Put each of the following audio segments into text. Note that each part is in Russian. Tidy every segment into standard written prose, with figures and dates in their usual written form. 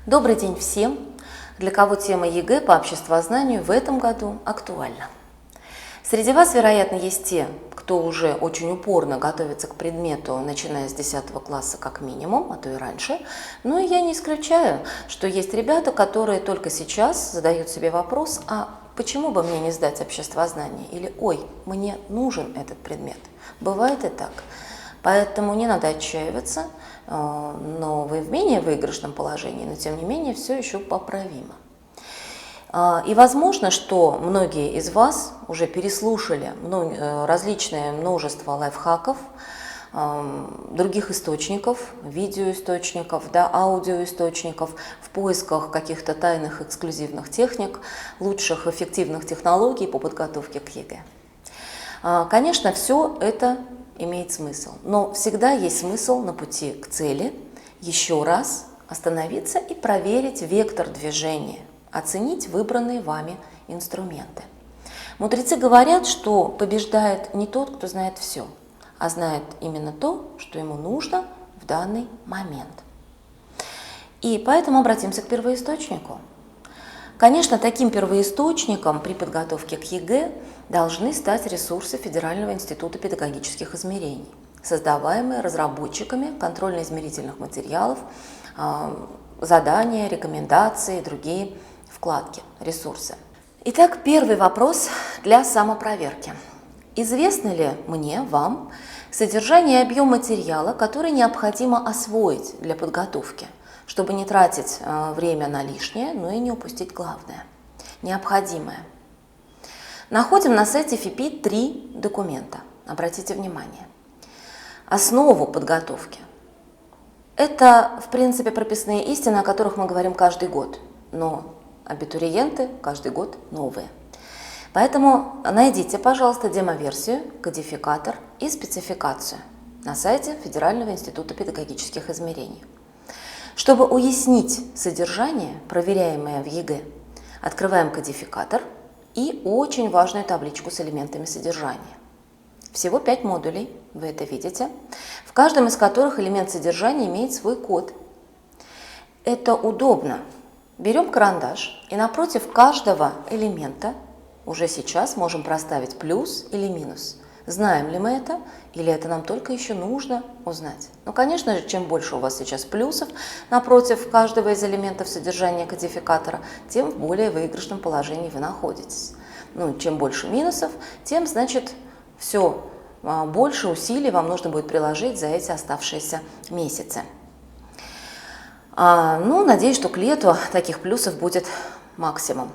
Добрый день всем, для кого тема ЕГЭ по обществознанию в этом году актуальна. Среди вас, вероятно, есть те, кто уже очень упорно готовится к предмету, начиная с 10 класса как минимум, а то и раньше. Но и я не исключаю, что есть ребята, которые только сейчас задают себе вопрос, а почему бы мне не сдать обществознание? Или ой, мне нужен этот предмет. Бывает и так. Поэтому не надо отчаиваться, но вы в менее выигрышном положении, но тем не менее все еще поправимо. И возможно, что многие из вас уже переслушали различное множество лайфхаков, других источников, видеоисточников, аудиоисточников в поисках каких-то тайных эксклюзивных техник, лучших эффективных технологий по подготовке к ЕГЭ. Конечно, все это имеет смысл, но всегда есть смысл на пути к цели еще раз остановиться и проверить вектор движения, оценить выбранные вами инструменты. Мудрецы говорят, что побеждает не тот, кто знает все, а знает именно то, что ему нужно в данный момент. И поэтому обратимся к первоисточнику. Конечно, таким первоисточником при подготовке к ЕГЭ должны стать ресурсы Федерального института педагогических измерений, создаваемые разработчиками контрольно-измерительных материалов, задания, рекомендации и другие вкладки, ресурсы. Итак, первый вопрос для самопроверки. Известно ли мне, вам, содержание и объем материала, который необходимо освоить для подготовки, чтобы не тратить время на лишнее, но и не упустить главное, необходимое? Находим на сайте ФИПИ 3 документа. Обратите внимание. Основу подготовки. Это, в принципе, прописные истины, о которых мы говорим каждый год, но абитуриенты каждый год новые. Поэтому найдите, пожалуйста, демоверсию, кодификатор и спецификацию на сайте Федерального института педагогических измерений. Чтобы уяснить содержание, проверяемое в ЕГЭ, открываем кодификатор и очень важную табличку с элементами содержания. Всего 5 модулей, вы это видите, в каждом из которых элемент содержания имеет свой код. Это удобно. Берем карандаш и напротив каждого элемента уже сейчас можем проставить плюс или минус. Знаем ли мы это, или это нам только еще нужно узнать? Ну, конечно же, чем больше у вас сейчас плюсов напротив каждого из элементов содержания кодификатора, тем в более выигрышном положении вы находитесь. Ну, чем больше минусов, тем, значит, все больше усилий вам нужно будет приложить за эти оставшиеся месяцы. Надеюсь, что к лету таких плюсов будет максимум.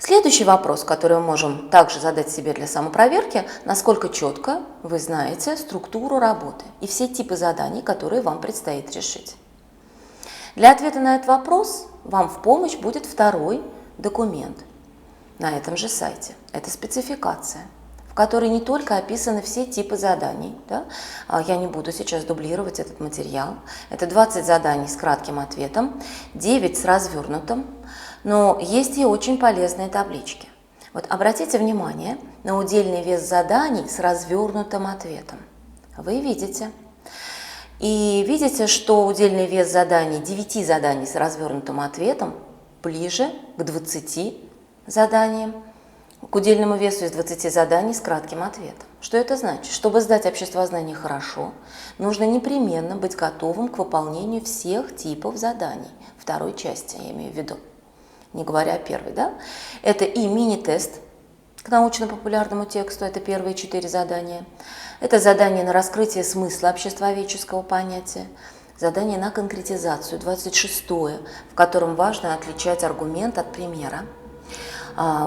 Следующий вопрос, который мы можем также задать себе для самопроверки, насколько четко вы знаете структуру работы и все типы заданий, которые вам предстоит решить. Для ответа на этот вопрос вам в помощь будет второй документ на этом же сайте. Это спецификация, в которой не только описаны все типы заданий. Я не буду сейчас дублировать этот материал. Это 20 заданий с кратким ответом, 9 с развернутым. Но есть и очень полезные таблички. Вот обратите внимание на удельный вес заданий с развернутым ответом. Вы видите. И видите, что удельный вес заданий, 9 заданий с развернутым ответом, ближе к 20 заданиям, к удельному весу из 20 заданий с кратким ответом. Что это значит? Чтобы сдать обществознание хорошо, нужно непременно быть готовым к выполнению всех типов заданий. Второй части я имею в виду. Не говоря о первой, Это и мини-тест к научно-популярному тексту, это первые 4 задания. Это задание на раскрытие смысла обществоведческого понятия, задание на конкретизацию, 26-е, в котором важно отличать аргумент от примера,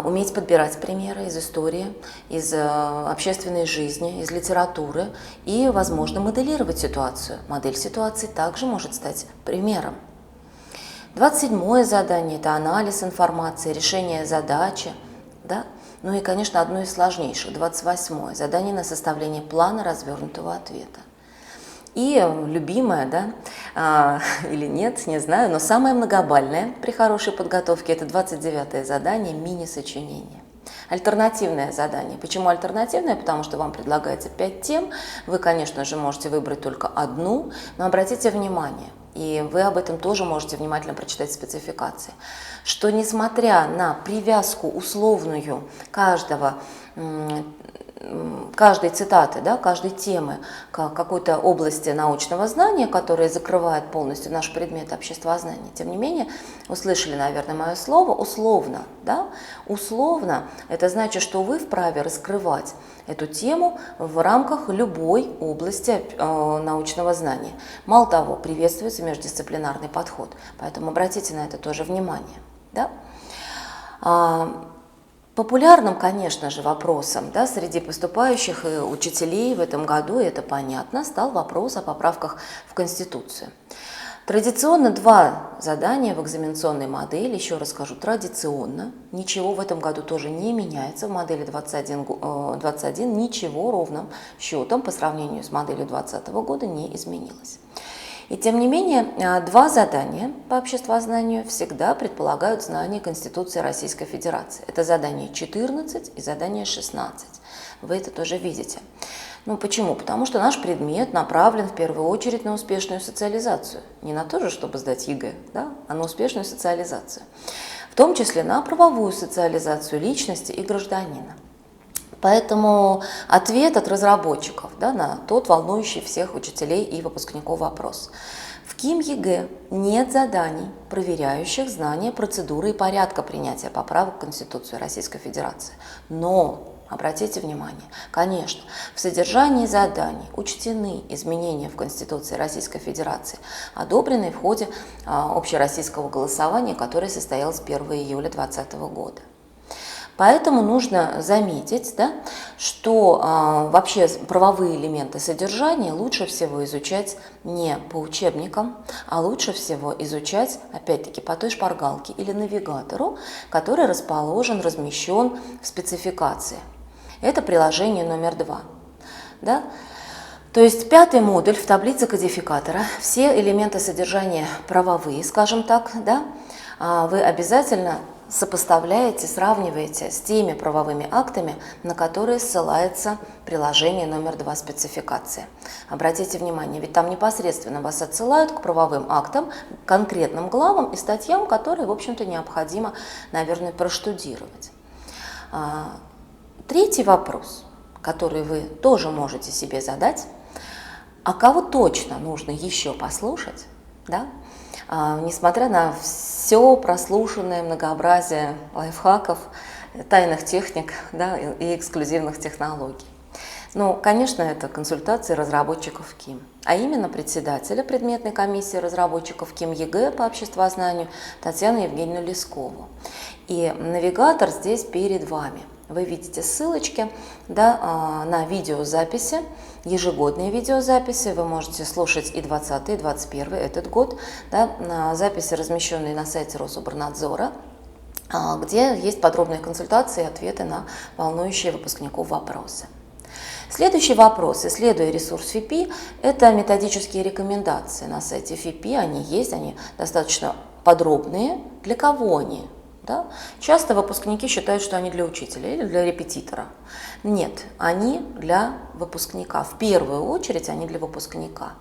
уметь подбирать примеры из истории, из общественной жизни, из литературы и, возможно, моделировать ситуацию. Модель ситуации также может стать примером. 27-е задание – это анализ информации, решение задачи, Ну и, конечно, одно из сложнейших, 28-е – задание на составление плана развернутого ответа. И любимое, или нет, не знаю, но самое многобальное при хорошей подготовке – это 29-е задание – мини-сочинение. Альтернативное задание. Почему альтернативное? Потому что вам предлагается 5 тем. Вы, конечно же, можете выбрать только одну, но обратите внимание, и вы об этом тоже можете внимательно прочитать в спецификации, что несмотря на привязку условную каждой цитаты, да, каждой темы к какой-то области научного знания, которая закрывает полностью наш предмет обществознания. Тем не менее, услышали, наверное, мое слово «условно». Да? Условно – это значит, что вы вправе раскрывать эту тему в рамках любой области научного знания. Мало того, приветствуется междисциплинарный подход, поэтому обратите на это тоже внимание. Да? Популярным, конечно же, вопросом, да, среди поступающих и учителей в этом году, и это понятно, стал вопрос о поправках в Конституцию. Традиционно 2 задания в экзаменационной модели, еще раз скажу, традиционно, ничего в этом году тоже не меняется, в модели 21 ничего ровным счетом по сравнению с моделью 2020 года не изменилось. И тем не менее, 2 задания по обществознанию всегда предполагают знание Конституции Российской Федерации. Это задание 14 и задание 16. Вы это тоже видите. Ну почему? Потому что наш предмет направлен в первую очередь на успешную социализацию. Не на то же, чтобы сдать ЕГЭ, да, а на успешную социализацию. В том числе на правовую социализацию личности и гражданина. Поэтому ответ от разработчиков, да, на тот волнующий всех учителей и выпускников вопрос. В КИМ ЕГЭ нет заданий, проверяющих знания процедуры и порядка принятия поправок в Конституцию Российской Федерации. Но, обратите внимание, конечно, в содержании заданий учтены изменения в Конституции Российской Федерации, одобренные в ходе общероссийского голосования, которое состоялось 1 июля 2020 года. Поэтому нужно заметить, да, что вообще правовые элементы содержания лучше всего изучать не по учебникам, а лучше всего изучать, опять-таки, по той шпаргалке или навигатору, который расположен, размещен в спецификации. Это приложение номер 2. Да? То есть 5-й модуль в таблице кодификатора, все элементы содержания правовые, скажем так, да, вы обязательно сопоставляете, сравниваете с теми правовыми актами, на которые ссылается приложение номер 2 спецификации. Обратите внимание, ведь там непосредственно вас отсылают к правовым актам, конкретным главам и статьям, которые, в общем-то, необходимо, наверное, проштудировать. 3-й вопрос, который вы тоже можете себе задать, а кого точно нужно еще послушать, да? Несмотря на все прослушанное многообразие лайфхаков, тайных техник, да, и эксклюзивных технологий. Ну, конечно, это консультации разработчиков КИМ, а именно председателя предметной комиссии разработчиков КИМ ЕГЭ по обществознанию Татьяну Евгеньевну Лескову. И навигатор здесь перед вами. Вы видите ссылочки, да, на видеозаписи, ежегодные видеозаписи. Вы можете слушать и 20 и 21 этот год, да, на записи, размещенные на сайте Рособорнадзора, где есть подробные консультации и ответы на волнующие выпускников вопросы. Следующий вопрос. Исследуя ресурс ФИПИ, это методические рекомендации на сайте ФИПИ. Они есть, они достаточно подробные. Для кого они? Да? Часто выпускники считают, что они для учителя или для репетитора. Нет, они для выпускника. В первую очередь они для выпускника.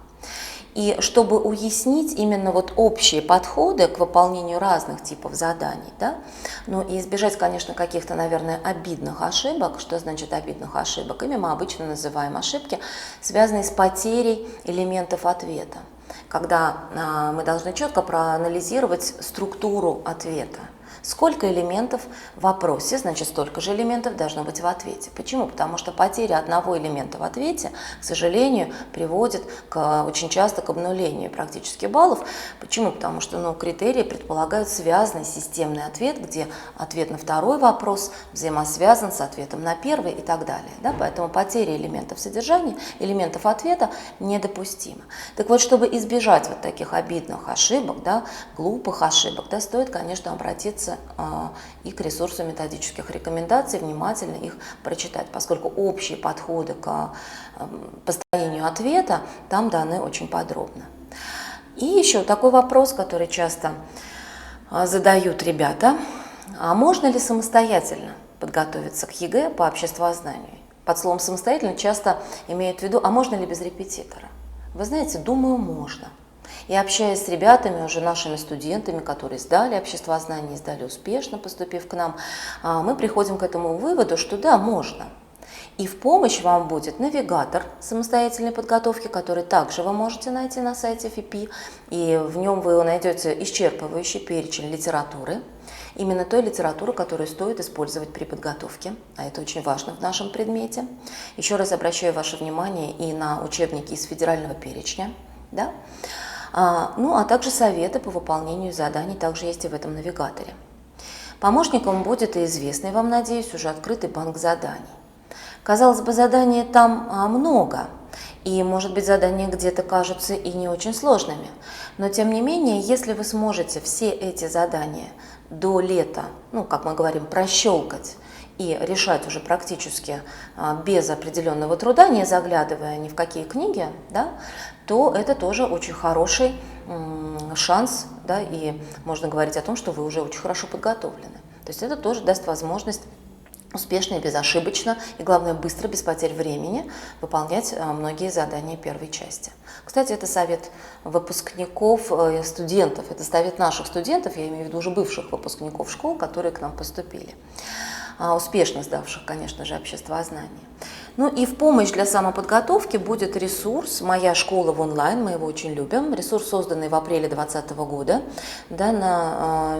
И чтобы уяснить именно вот общие подходы к выполнению разных типов заданий, да, ну и избежать, конечно, каких-то, наверное, обидных ошибок. Что значит обидных ошибок? Ими мы обычно называем ошибки, связанные с потерей элементов ответа, когда мы должны четко проанализировать структуру ответа. Сколько элементов в вопросе, значит, столько же элементов должно быть в ответе. Почему? Потому что потеря одного элемента в ответе, к сожалению, приводит очень часто к обнулению практически баллов. Почему? Потому что критерии предполагают связанный системный ответ, где ответ на второй вопрос взаимосвязан с ответом на первый и так далее. Да? Поэтому потеря элементов содержания, элементов ответа недопустима. Так вот, чтобы избежать вот таких обидных ошибок, да, глупых ошибок, да, стоит, конечно, обратиться и к ресурсу методических рекомендаций, внимательно их прочитать, поскольку общие подходы к построению ответа там даны очень подробно. И еще такой вопрос, который часто задают ребята: а можно ли самостоятельно подготовиться к ЕГЭ по обществознанию? Под словом «самостоятельно» часто имеют в виду: а можно ли без репетитора? Вы знаете, думаю, можно. И общаясь с ребятами, уже нашими студентами, которые сдали обществознание, сдали успешно, поступив к нам, мы приходим к этому выводу, что да, можно. И в помощь вам будет навигатор самостоятельной подготовки, который также вы можете найти на сайте ФИПИ. И в нем вы найдете исчерпывающий перечень литературы, именно той литературы, которую стоит использовать при подготовке, а это очень важно в нашем предмете. Еще раз обращаю ваше внимание и на учебники из федерального перечня, да? Ну, а также советы по выполнению заданий также есть и в этом навигаторе. Помощником будет и известный вам, надеюсь, уже открытый банк заданий. Казалось бы, заданий там много, и, может быть, задания где-то кажутся и не очень сложными. Но, тем не менее, если вы сможете все эти задания до лета, ну, как мы говорим, прощелкать и решать уже практически без определенного труда, не заглядывая ни в какие книги, да, то это тоже очень хороший шанс, да, и можно говорить о том, что вы уже очень хорошо подготовлены. То есть это тоже даст возможность успешно и безошибочно, и главное быстро, без потерь времени, выполнять многие задания первой части. Кстати, это совет выпускников, студентов, это совет наших студентов, я имею в виду уже бывших выпускников школ, которые к нам поступили, успешно сдавших, конечно же, обществознание. Ну и в помощь для самоподготовки будет ресурс «Моя школа в онлайн», мы его очень любим, ресурс, созданный в апреле 2020 года, да,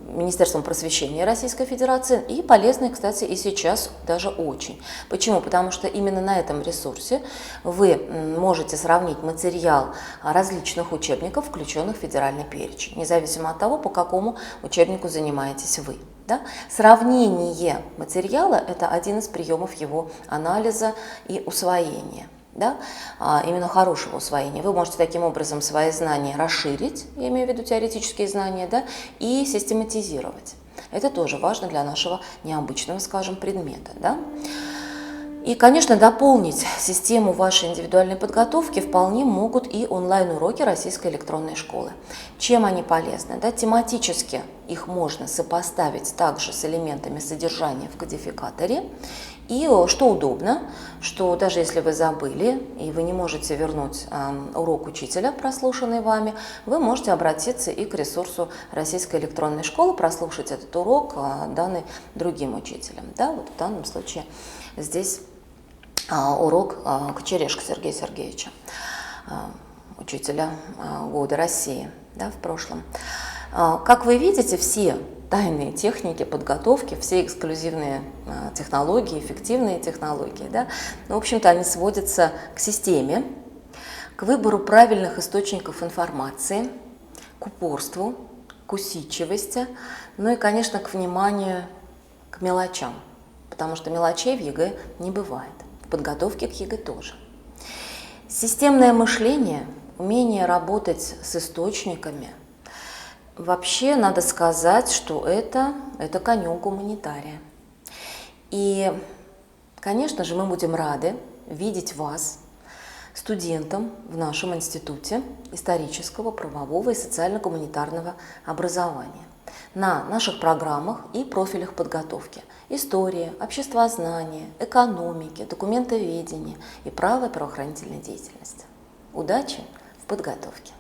Министерством просвещения Российской Федерации, и полезный, кстати, и сейчас даже очень. Почему? Потому что именно на этом ресурсе вы можете сравнить материал различных учебников, включенных в федеральный перечень, независимо от того, по какому учебнику занимаетесь вы. Да? Сравнение материала – это один из приемов его анализа и усвоения. Да? Именно хорошего усвоения. Вы можете таким образом свои знания расширить, я имею в виду теоретические знания, да, и систематизировать. Это тоже важно для нашего необычного, скажем, предмета. Да? И, конечно, дополнить систему вашей индивидуальной подготовки вполне могут и онлайн-уроки Российской электронной школы. Чем они полезны? Да, тематически их можно сопоставить также с элементами содержания в кодификаторе. И что удобно, что даже если вы забыли и вы не можете вернуть урок учителя, прослушанный вами, вы можете обратиться и к ресурсу Российской электронной школы, прослушать этот урок, данный другим учителям. Да, вот в данном случае здесь урок Кочерешка Сергея Сергеевича, учителя года России, да, в прошлом. Как вы видите, все тайные техники подготовки, все эксклюзивные технологии, эффективные технологии, да, в общем-то, они сводятся к системе, к выбору правильных источников информации, к упорству, к усидчивости, ну и, конечно, к вниманию к мелочам, потому что мелочей в ЕГЭ не бывает. В подготовке к ЕГЭ тоже. Системное мышление, умение работать с источниками, вообще надо сказать, что это конек гуманитария. И, конечно же, мы будем рады видеть вас студентом в нашем институте исторического, правового и социально-гуманитарного образования на наших программах и профилях подготовки: история, обществознание, экономики, документоведение и право и правоохранительной деятельности. Удачи в подготовке!